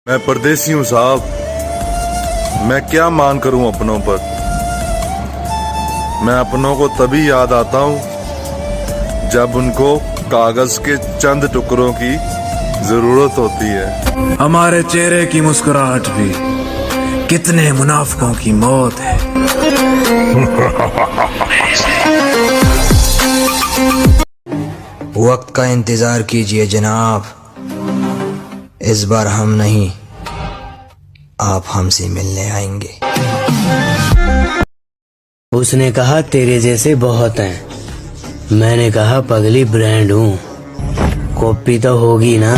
मैं परदेसी हूँ साहब। मैं क्या मान करूँ अपनों पर। मैं अपनों को तभी याद आता हूँ जब उनको कागज के चंद टुकड़ों की जरूरत होती है। हमारे चेहरे की मुस्कुराहट भी कितने मुनाफिकों की मौत है। वक्त का इंतजार कीजिए जनाब, इस बार हम नहीं, आप हमसे मिलने आएंगे। उसने कहा तेरे जैसे बहुत हैं। मैंने कहा पगली ब्रांड हूँ, कॉपी तो होगी ना।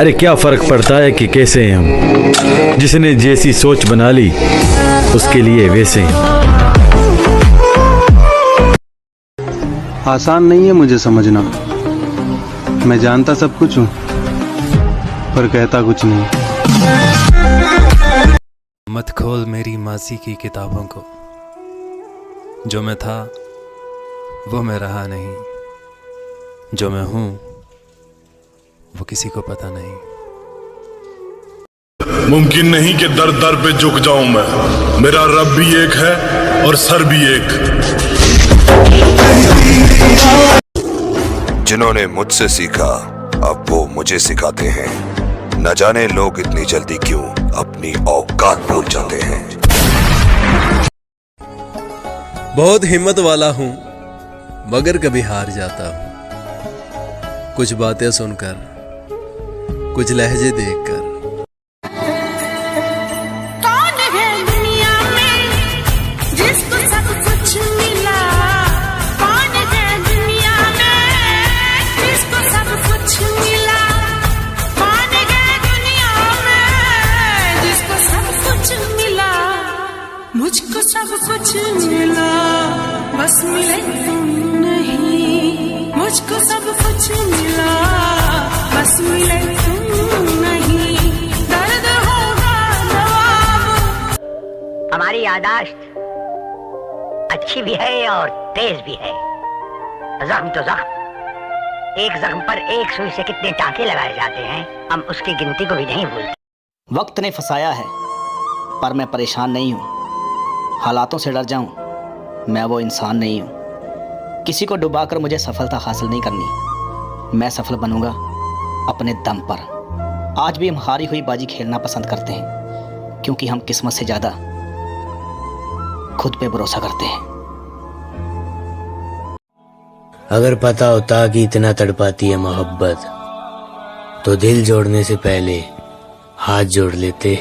अरे क्या फर्क पड़ता है कि कैसे हैं हम। जिसने जैसी सोच बना ली उसके लिए वैसे हैं। आसान नहीं है मुझे समझना। मैं जानता सब कुछ हूँ पर कहता कुछ नहीं। मत खोल मेरी मासी की किताबों को, जो मैं था वो मैं रहा नहीं, जो मैं हूँ वो किसी को पता नहीं। मुमकिन नहीं कि दर दर पे झुक जाऊं मैं। मेरा रब भी एक है और सर भी एक। जिन्होंने मुझसे सीखा अब वो मुझे सिखाते हैं। न जाने लोग इतनी जल्दी क्यों अपनी औकात भूल जाते हैं। बहुत हिम्मत वाला हूं मगर कभी हार जाता हूं। कुछ बातें सुनकर, कुछ लहजे देखकर। कौन है दुनिया में जिसको सब कुछ मिला? कौन है दुनिया में जिसको सब कुछ मिला? कौन है दुनिया में जिसको सब कुछ मिला? मुझको सब कुछ मिला, बस मिले तुम नहीं। मुझको सब कुछ मिला, बस मिले तुम नहीं। दर्द होगा जवाब। हमारी यादाश्त अच्छी भी है और तेज भी है। जख्म तो जख्म, एक जख्म पर एक सुई से कितने टांके लगाए जाते हैं, हम उसकी गिनती को भी नहीं भूलते। वक्त ने फंसाया है पर मैं परेशान नहीं हूँ। हालातों से डर जाऊं, मैं वो इंसान नहीं हूँ। किसी को डुबाकर मुझे सफलता हासिल नहीं करनी। मैं सफल बनूंगा अपने दम पर। आज भी हम हारी हुई बाजी खेलना पसंद करते हैं क्योंकि हम किस्मत से ज्यादा खुद पे भरोसा करते हैं। अगर पता होता कि इतना तड़पाती है मोहब्बत तो दिल जोड़ने से पहले हाथ जोड़ लेते।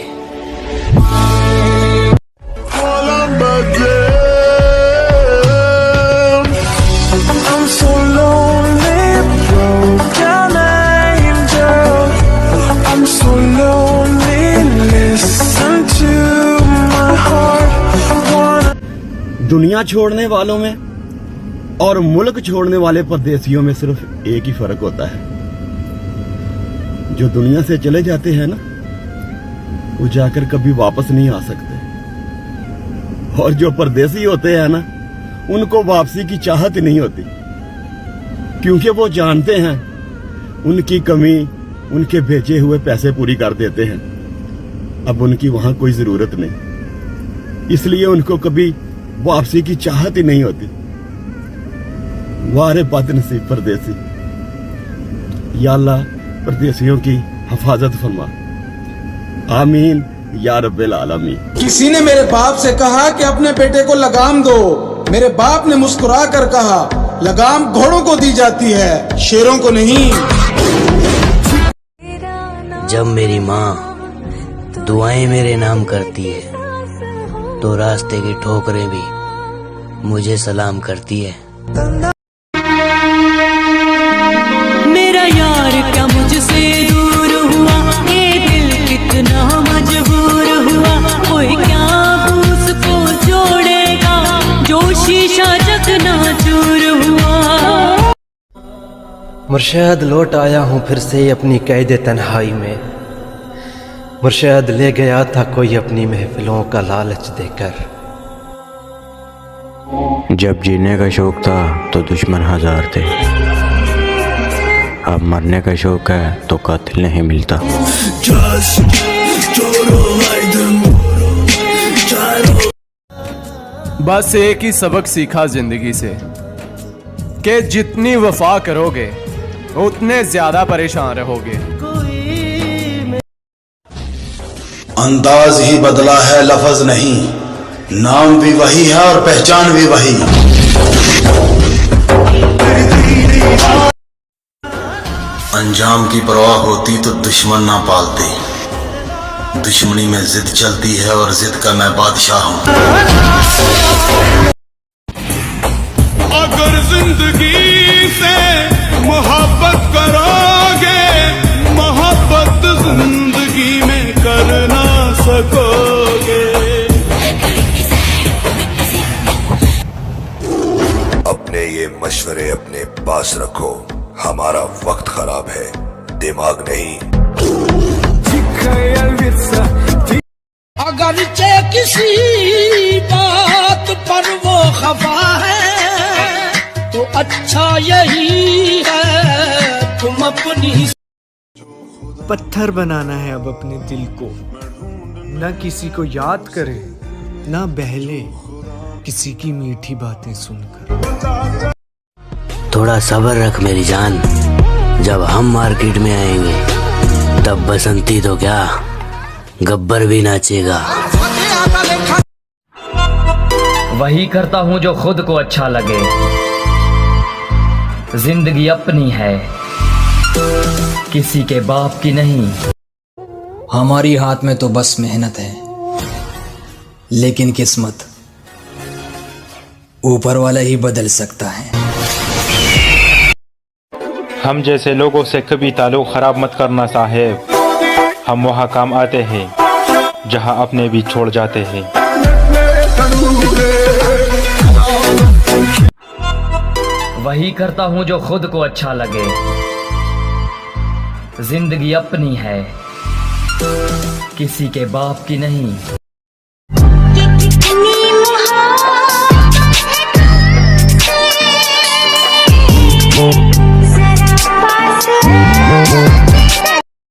दुनिया छोड़ने वालों में और मुल्क छोड़ने वाले परदेसियों में सिर्फ एक ही फर्क होता है। जो दुनिया से चले जाते हैं ना, वो जाकर कभी वापस नहीं आ सकते। और जो परदेसी होते हैं ना, उनको वापसी की चाहत नहीं होती, क्योंकि वो जानते हैं उनकी कमी उनके भेजे हुए पैसे पूरी कर देते हैं। अब उनकी वहां कोई जरूरत नहीं, इसलिए उनको कभी वापसी की चाहत ही नहीं होती। वारे बदनसीब परदेसी। या अल्लाह परदेसियों की हिफाजत फरमा। आमीन या रब्बिल आलमीन। किसी ने मेरे बाप से कहा कि अपने बेटे को लगाम दो। मेरे बाप ने मुस्कुरा कर कहा, लगाम घोड़ों को दी जाती है, शेरों को नहीं। जब मेरी माँ दुआएं मेरे नाम करती है तो रास्ते की ठोकरें भी मुझे सलाम करती है। मेरा यार क्या मुझसे दूर हुआ, ये दिल कितना मजबूर हुआ। कोई क्या उसको जोड़ेगा जो शीशा चकनाचूर हुआ। मुर्शिद लौट आया हूँ फिर से अपनी कैद तन्हाई में। मुर्शिद ले गया था कोई अपनी महफिलों का लालच देकर। जब जीने का शौक था तो दुश्मन हजार थे। अब मरने का शौक है तो कातिल नहीं मिलता। बस एक ही सबक सीखा जिंदगी से कि जितनी वफा करोगे उतने ज्यादा परेशान रहोगे। अंदाज ही बदला है, लफ्ज नहीं। नाम भी वही है और पहचान भी वही। अंजाम की परवाह होती तो दुश्मन ना पालते। दुश्मनी में जिद चलती है और जिद का मैं बादशाह हूं। अगर जिंदगी से मोहब्बत करोगे, मोहब्बत जिंदगी में कर ना सकोगे। अपने ये मशवरे अपने पास रखो, हमारा वक्त खराब है, दिमाग नहीं। अगर किसी बात पर वो खफा है तो अच्छा यही है तुम अपनी। पत्थर बनाना है अब अपने दिल को, ना किसी को याद करे ना बहले किसी की मीठी बातें सुनकर। थोड़ा सब्र रख मेरी जान, जब हम मार्केट में आएंगे तब बसंती तो क्या गब्बर भी नाचेगा। वही करता हूँ जो खुद को अच्छा लगे। जिंदगी अपनी है, किसी के बाप की नहीं। हमारी हाथ में तो बस मेहनत है, लेकिन किस्मत ऊपर वाला ही बदल सकता है। हम जैसे लोगों से कभी ताल्लुक खराब मत करना साहेब। हम वहाँ काम आते हैं जहाँ अपने भी छोड़ जाते हैं। वही करता हूँ जो खुद को अच्छा लगे। जिंदगी अपनी है, किसी के बाप की नहीं।